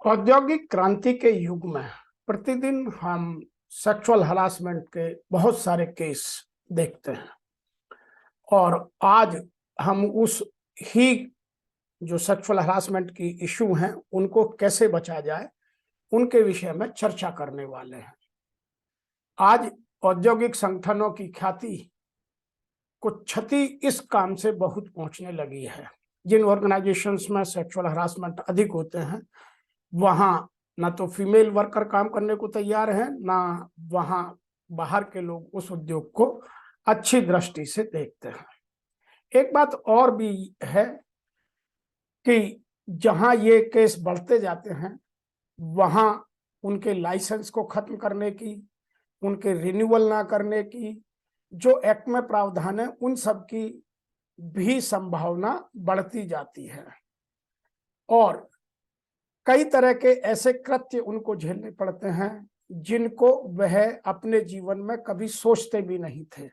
औद्योगिक क्रांति के युग में प्रतिदिन हम सेक्सुअल हरासमेंट के बहुत सारे केस देखते हैं और आज हम उस ही जो सेक्सुअल हरासमेंट की इशू हैं उनको कैसे बचा जाए उनके विषय में चर्चा करने वाले हैं। आज औद्योगिक संगठनों की ख्याति को क्षति इस काम से बहुत पहुंचने लगी है। जिन ऑर्गेनाइजेशंस में सेक्सुअल हरासमेंट अधिक होते हैं वहां ना तो फीमेल वर्कर काम करने को तैयार हैं, ना वहां बाहर के लोग उस उद्योग को अच्छी दृष्टि से देखते हैं। एक बात और भी है कि जहां ये केस बढ़ते जाते हैं वहां उनके लाइसेंस को खत्म करने की, उनके रिन्यूअल ना करने की जो एक्ट में प्रावधान है उन सब की भी संभावना बढ़ती जाती है और कई तरह के ऐसे कृत्य उनको झेलने पड़ते हैं जिनको वह अपने जीवन में कभी सोचते भी नहीं थे।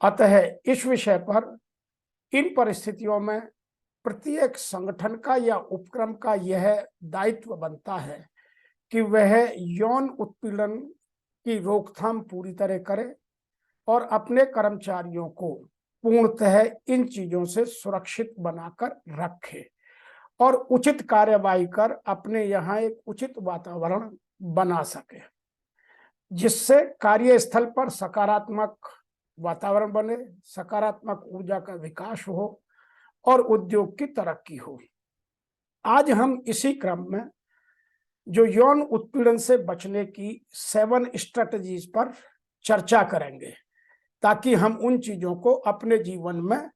अतः इस विषय पर इन परिस्थितियों में प्रत्येक संगठन का या उपक्रम का यह दायित्व बनता है कि वह यौन उत्पीड़न की रोकथाम पूरी तरह करे और अपने कर्मचारियों को पूर्णतः इन चीजों से सुरक्षित बनाकर रखे और उचित कार्यवाही कर अपने यहाँ एक उचित वातावरण बना सके, जिससे कार्यस्थल पर सकारात्मक वातावरण बने, सकारात्मक ऊर्जा का विकास हो और उद्योग की तरक्की हो। आज हम इसी क्रम में जो यौन उत्पीड़न से बचने की 7 स्ट्रेटजीज पर चर्चा करेंगे ताकि हम उन चीजों को अपने जीवन में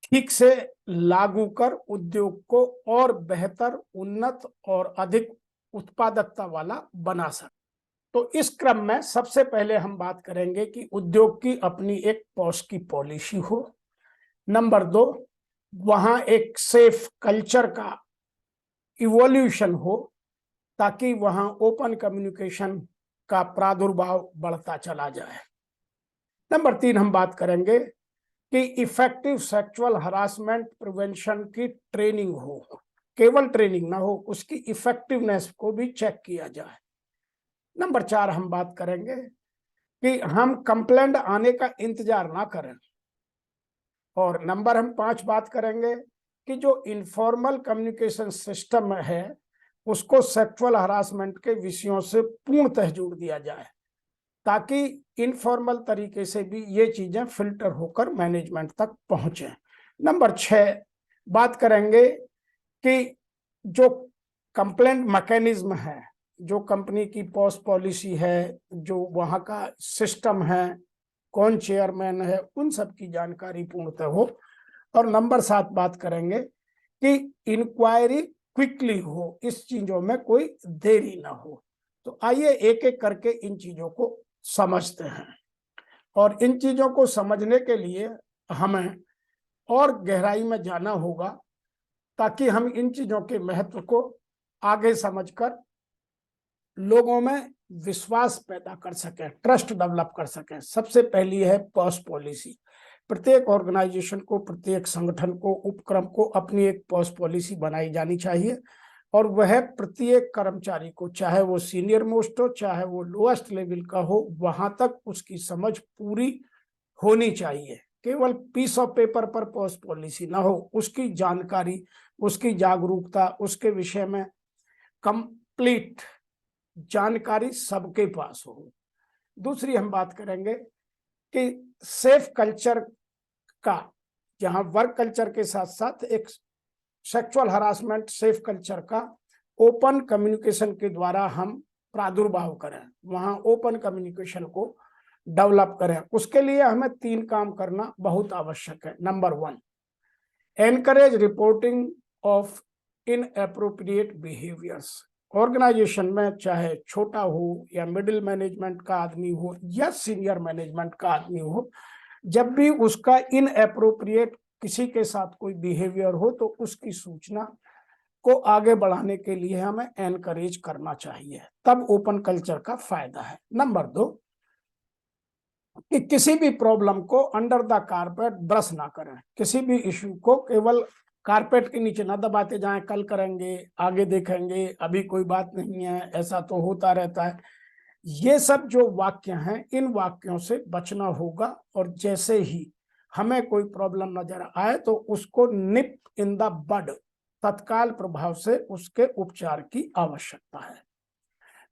ठीक से लागू कर उद्योग को और बेहतर, उन्नत और अधिक उत्पादकता वाला बना सके। तो इस क्रम में सबसे पहले हम बात करेंगे कि उद्योग की अपनी एक पॉज की पॉलिसी हो। नंबर 2, वहां एक सेफ कल्चर का इवोल्यूशन हो ताकि वहां ओपन कम्युनिकेशन का प्रादुर्भाव बढ़ता चला जाए। नंबर 3, हम बात करेंगे कि इफेक्टिव सेक्सुअल हरासमेंट प्रिवेंशन की ट्रेनिंग हो, केवल ट्रेनिंग ना हो, उसकी इफेक्टिवनेस को भी चेक किया जाए। नंबर 4, हम बात करेंगे कि हम कंप्लेंट आने का इंतजार ना करें और नंबर हम 5 बात करेंगे कि जो इनफॉर्मल कम्युनिकेशन सिस्टम है उसको सेक्सुअल हरासमेंट के विषयों से पूर्णतः जोड़ दिया जाए ताकि इनफॉर्मल तरीके से भी ये चीजें फिल्टर होकर मैनेजमेंट तक पहुंचे। नंबर 6, बात करेंगे कि जो कंप्लेंट मैकेनिज्म है, जो कंपनी की पॉज पॉलिसी है, जो वहां का सिस्टम है, कौन चेयरमैन है, उन सब की जानकारी पूर्णतः हो। और नंबर 7, बात करेंगे कि इंक्वायरी क्विकली हो, इस चीजों में कोई देरी ना हो। तो आइए एक एक करके इन चीजों को समझते हैं और इन चीजों को समझने के लिए हमें और गहराई में जाना होगा ताकि हम इन चीजों के महत्व को आगे समझकर लोगों में विश्वास पैदा कर सकें, ट्रस्ट डेवलप कर सकें। सबसे पहली है पॉज पॉलिसी। प्रत्येक ऑर्गेनाइजेशन को, प्रत्येक संगठन को, उपक्रम को अपनी एक पॉज पॉलिसी बनाई जानी चाहिए और वह प्रत्येक कर्मचारी को, चाहे वो सीनियर मोस्ट हो चाहे वो लोएस्ट लेवल का हो, वहां तक उसकी समझ पूरी होनी चाहिए। केवल पीस ऑफ पेपर पर पॉज पॉलिसी ना हो, उसकी जानकारी, उसकी जागरूकता, उसके विषय में कंप्लीट जानकारी सबके पास हो। दूसरी हम बात करेंगे कि सेफ कल्चर का, जहां वर्क कल्चर के साथ साथ एक सेक्सुअल हरासमेंट सेफ कल्चर का ओपन कम्युनिकेशन के द्वारा हम प्रादुर्भाव करें, वहां ओपन कम्युनिकेशन को डेवलप करें। उसके लिए हमें 3 काम करना बहुत आवश्यक है। Number 1, encourage reporting of inappropriate behaviours. Organisation में चाहे छोटा हो या मिडिल मैनेजमेंट का आदमी हो या सीनियर मैनेजमेंट का आदमी हो, जब भी उसका इनएप्रोप्रिएट किसी के साथ कोई बिहेवियर हो तो उसकी सूचना को आगे बढ़ाने के लिए हमें एनकरेज करना चाहिए, तब ओपन कल्चर का फायदा है। नंबर 2, कि किसी भी प्रॉब्लम को अंडर द कारपेट ब्रश ना करें, किसी भी इश्यू को केवल कारपेट के नीचे ना दबाते जाएं, कल करेंगे, आगे देखेंगे, अभी कोई बात नहीं है, ऐसा तो होता रहता है। ये सब जो वाक्य हैं, इन वाक्यों से बचना होगा। और जैसे ही हमें कोई प्रॉब्लम नजर आए तो उसको निप इन द बड, तत्काल प्रभाव से उसके उपचार की आवश्यकता है।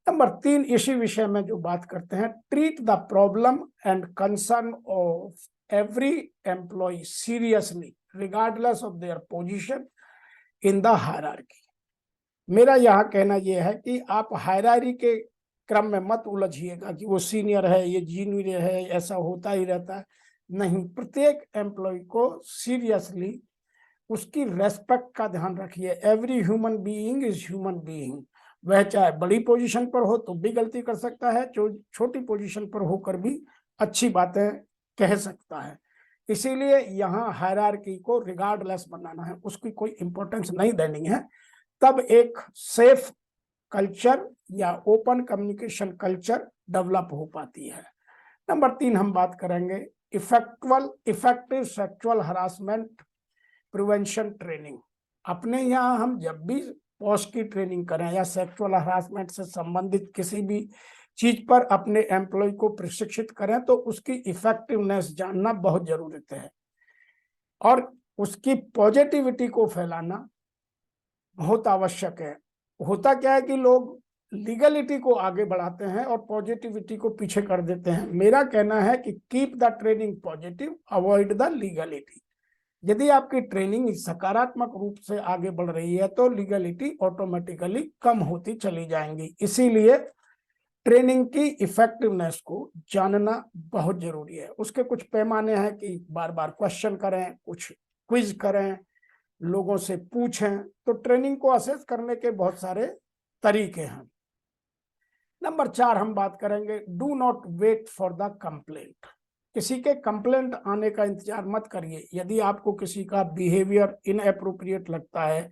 नंबर 3, इसी विषय में जो बात करते हैं, treat the problem and concern of every employee seriously regardless of their position in the hierarchy. मेरा यहाँ कहना यह है कि आप हायरार्की के क्रम में मत उलझिएगा कि वो सीनियर है, ये जूनियर है, ऐसा होता ही रहता है। नहीं, प्रत्येक एम्प्लॉय को सीरियसली उसकी रेस्पेक्ट का ध्यान रखिए। Every human being is human being. वह चाहे बड़ी पोजीशन पर हो तो भी गलती कर सकता है, छोटी पोजीशन पर होकर भी अच्छी बातें कह सकता है। इसीलिए यहाँ हायरार्की को रिगार्डलेस बनाना है, उसकी कोई इंपॉर्टेंस नहीं देनी है। तब एक सेफ कल्चर या ओपन कम्युनिकेशन कल्चर डेवलप हो पाती है। नंबर 3 हम बात करेंगे effective sexual harassment prevention training. अपने यहाँ हम जब भी पॉश की ट्रेनिंग करें या सेक्सुअल हरासमेंट से संबंधित किसी भी चीज पर अपने एम्प्लॉय को प्रशिक्षित करें तो उसकी इफेक्टिवनेस जानना बहुत जरूरत है और उसकी पॉजिटिविटी को फैलाना बहुत आवश्यक है। होता क्या है कि लोग लीगलिटी को आगे बढ़ाते हैं और पॉजिटिविटी को पीछे कर देते हैं। मेरा कहना है कि keep the training positive, avoid the legality. यदि आपकी ट्रेनिंग सकारात्मक रूप से आगे बढ़ रही है तो लीगलिटी ऑटोमेटिकली कम होती चली जाएंगी। इसीलिए ट्रेनिंग की इफेक्टिवनेस को जानना बहुत जरूरी है। उसके कुछ पैमाने हैं कि बार बार क्वेश्चन करें, कुछ क्विज करें, लोगों से पूछें। तो ट्रेनिंग को असेस करने के बहुत सारे तरीके हैं। नंबर 4 हम बात करेंगे, do not wait for the complaint. किसी के कंप्लेंट आने का इंतजार मत करिए। यदि आपको किसी का बिहेवियर इनएप्रोप्रिएट लगता है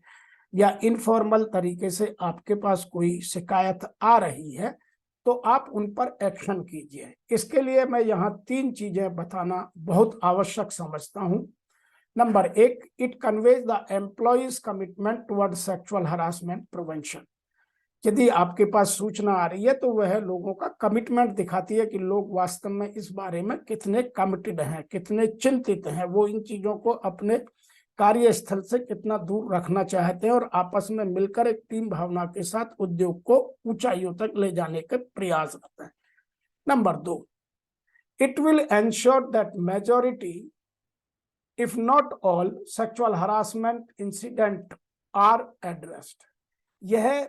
या इनफॉर्मल तरीके से आपके पास कोई शिकायत आ रही है तो आप उन पर एक्शन कीजिए। इसके लिए मैं यहाँ 3 चीजें बताना बहुत आवश्यक समझता हूँ। Number 1, it conveys the employees commitment toward sexual harassment prevention. यदि आपके पास सूचना आ रही है तो वह लोगों का कमिटमेंट दिखाती है कि लोग वास्तव में इस बारे में कितने कमिटेड हैं, कितने चिंतित हैं, वो इन चीजों को अपने कार्यस्थल से कितना दूर रखना चाहते हैं और आपस में मिलकर एक टीम भावना के साथ उद्योग को ऊंचाइयों तक ले जाने के प्रयास करते हैं। Number 2, it will ensure that majority if not all sexual harassment incident are addressed. यह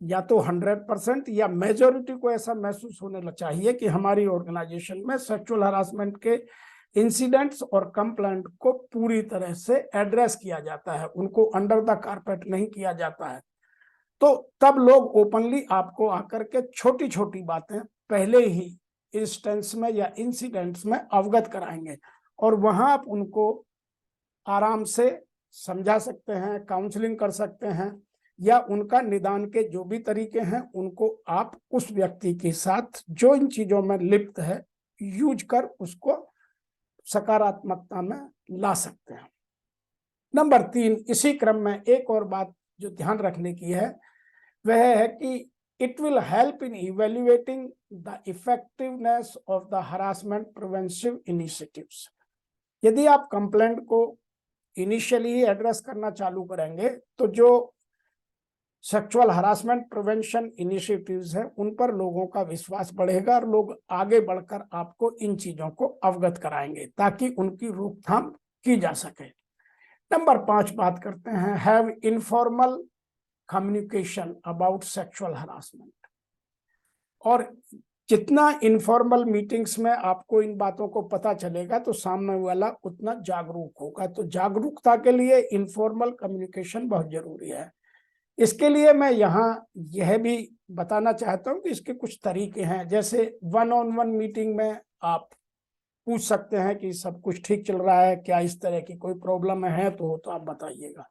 या तो 100% या मेजॉरिटी को ऐसा महसूस होने चाहिए कि हमारी ऑर्गेनाइजेशन में सेक्सुअल हरासमेंट के इंसिडेंट्स और कंप्लेंट को पूरी तरह से एड्रेस किया जाता है, उनको अंडर द कारपेट नहीं किया जाता है। तो तब लोग ओपनली आपको आकर के छोटी छोटी बातें पहले ही इंस्टेंस में या इंसिडेंट्स में अवगत कराएंगे और वहां आप उनको आराम से समझा सकते हैं, काउंसलिंग कर सकते हैं या उनका निदान के जो भी तरीके हैं उनको आप उस व्यक्ति के साथ जो इन चीजों में लिप्त है यूज कर उसको सकारात्मकता में ला सकते हैं। नंबर 3, इसी क्रम में एक और बात जो ध्यान रखने की है वह है कि it will help in evaluating the effectiveness of the harassment preventive initiatives. यदि आप कंप्लेंट को इनिशियली ही एड्रेस करना चालू करेंगे तो जो सेक्सुअल हरासमेंट प्रिवेंशन इनिशिएटिव्स हैं उन पर लोगों का विश्वास बढ़ेगा और लोग आगे बढ़कर आपको इन चीजों को अवगत कराएंगे ताकि उनकी रोकथाम की जा सके। नंबर 5 बात करते हैं, have informal communication about sexual harassment. और जितना इनफॉर्मल मीटिंग्स में आपको इन बातों को पता चलेगा तो सामने वाला उतना जागरूक होगा। तो जागरूकता के लिए इनफॉर्मल कम्युनिकेशन बहुत जरूरी है। इसके लिए मैं यहाँ यह भी बताना चाहता हूँ कि इसके कुछ तरीके हैं। जैसे 1-on-1 मीटिंग में आप पूछ सकते हैं कि सब कुछ ठीक चल रहा है क्या, इस तरह की कोई प्रॉब्लम है तो आप बताइएगा।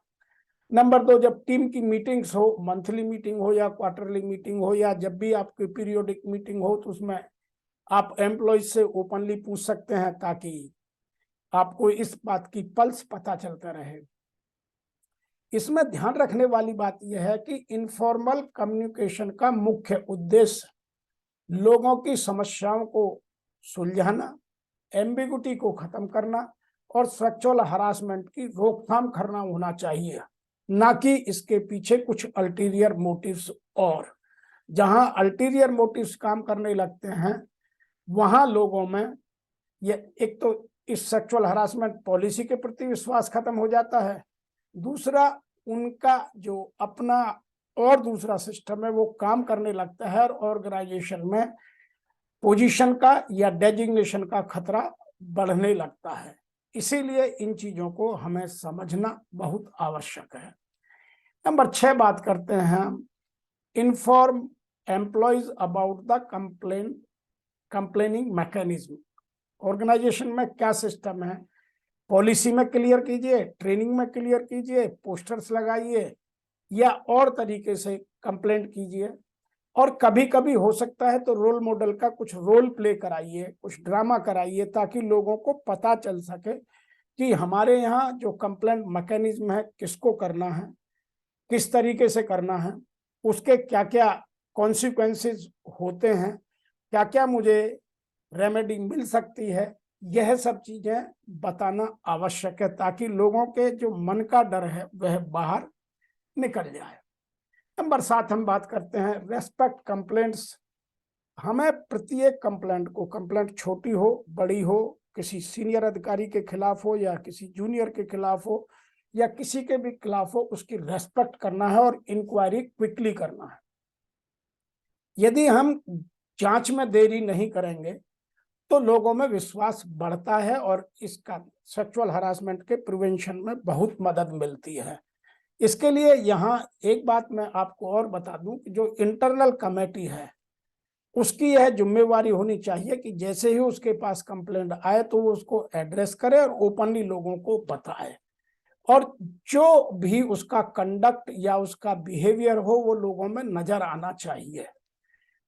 नंबर 2, जब टीम की मीटिंग्स हो, मंथली मीटिंग हो या क्वार्टरली मीटिंग हो या जब भी आपकी पीरियोडिक मीटिंग हो तो उसमें आप एम्प्लॉयज से ओपनली पूछ सकते हैं ताकि आपको इस बात की पल्स पता चलता रहे। इसमें ध्यान रखने वाली बात यह है कि इनफॉर्मल कम्युनिकेशन का मुख्य उद्देश्य लोगों की समस्याओं को सुलझाना, एम्बिगुइटी को खत्म करना और सेक्सुअल हरासमेंट की रोकथाम करना होना चाहिए, ना कि इसके पीछे कुछ अल्टीरियर मोटिव्स। और जहां अल्टीरियर मोटिव्स काम करने लगते हैं वहां लोगों में ये एक तो इस सेक्सुअल हरासमेंट पॉलिसी के प्रति विश्वास खत्म हो जाता है, दूसरा उनका जो अपना और दूसरा सिस्टम है वो काम करने लगता है और ऑर्गेनाइजेशन में पोजीशन का या डेजिग्नेशन का खतरा बढ़ने लगता है। इसीलिए इन चीजों को हमें समझना बहुत आवश्यक है। नंबर 6 बात करते हैं हम, inform employees about the complaining mechanism. Organisation में क्या सिस्टम है, पॉलिसी में क्लियर कीजिए, ट्रेनिंग में क्लियर कीजिए, पोस्टर्स लगाइए या और तरीके से कंप्लेंट कीजिए। और कभी कभी हो सकता है तो रोल मॉडल का कुछ रोल प्ले कराइए, कुछ ड्रामा कराइए, ताकि लोगों को पता चल सके कि हमारे यहाँ जो कंप्लेंट मैकेनिज्म है किसको करना है, किस तरीके से करना है, उसके क्या क्या कॉन्सिक्वेंसेस होते हैं, क्या क्या मुझे रेमेडी मिल सकती है। यह सब चीजें बताना आवश्यक है ताकि लोगों के जो मन का डर है वह बाहर निकल जाए। नंबर 7 हम बात करते हैं रेस्पेक्ट कंप्लेंट्स। हमें प्रत्येक कंप्लेंट को, कंप्लेंट छोटी हो बड़ी हो, किसी सीनियर अधिकारी के खिलाफ हो या किसी जूनियर के खिलाफ हो या किसी के भी खिलाफ हो, उसकी रेस्पेक्ट करना है और इंक्वायरी क्विकली करना है। यदि हम जांच में देरी नहीं करेंगे तो लोगों में विश्वास बढ़ता है और इसका सेक्सुअल हरासमेंट के प्रिवेंशन में बहुत मदद मिलती है। इसके लिए यहाँ एक बात मैं आपको और बता दूं कि जो इंटरनल कमेटी है उसकी यह जिम्मेवारी होनी चाहिए कि जैसे ही उसके पास कंप्लेंट आए तो वो उसको एड्रेस करे और ओपनली लोगों को बताए, और जो भी उसका कंडक्ट या उसका बिहेवियर हो वो लोगों में नजर आना चाहिए।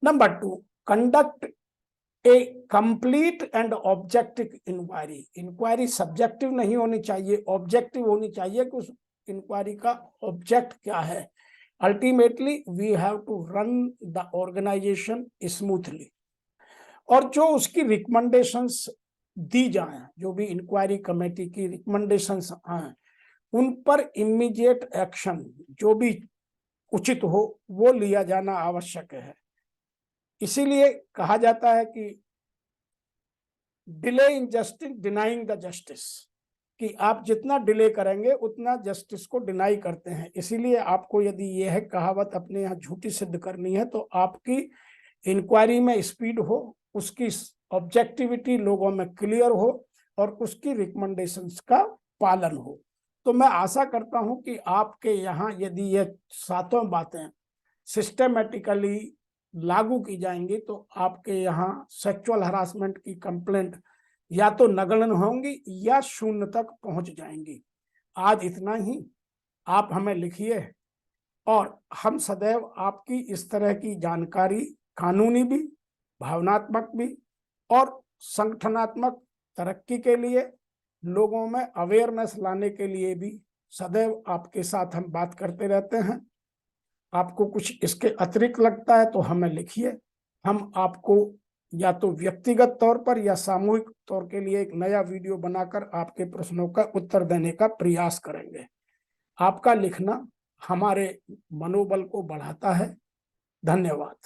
Number 2, conduct a complete and objective inquiry. Inquiry subjective नहीं होनी चाहिए, ऑब्जेक्टिव होनी चाहिए कि उस इंक्वायरी का ऑब्जेक्ट क्या है। Ultimately we have to run the organisation smoothly. और जो उसकी रिकमेंडेशंस दी जाए, जो भी इंक्वायरी कमेटी की रिकमेंडेशंस आए, उन पर इमीडिएट एक्शन जो भी उचित हो वो लिया जाना आवश्यक है। इसीलिए कहा जाता है कि delay in justice denying the justice, कि आप जितना डिले करेंगे उतना जस्टिस को डिनाई करते हैं। इसीलिए आपको यदि यह कहावत अपने यहाँ झूठी सिद्ध करनी है तो आपकी इंक्वायरी में स्पीड हो, उसकी ऑब्जेक्टिविटी लोगों में क्लियर हो और उसकी रिकमेंडेशंस का पालन हो। तो मैं आशा करता हूं कि आपके यहाँ यदि ये 7 बातें सिस्टेमेटिकली लागू की जाएंगी तो आपके यहाँ सेक्सुअल हरासमेंट की कंप्लेंट या तो नगण्य होंगी या 0 तक पहुंच जाएंगी। आज इतना ही। आप हमें लिखिए और हम सदैव आपकी इस तरह की जानकारी, कानूनी भी, भावनात्मक भी और संगठनात्मक तरक्की के लिए, लोगों में अवेयरनेस लाने के लिए भी सदैव आपके साथ हम बात करते रहते हैं। आपको कुछ इसके अतिरिक्त लगता है तो हमें लिखिए, हम आपको या तो व्यक्तिगत तौर पर या सामूहिक तौर के लिए एक नया वीडियो बनाकर आपके प्रश्नों का उत्तर देने का प्रयास करेंगे। आपका लिखना हमारे मनोबल को बढ़ाता है। धन्यवाद।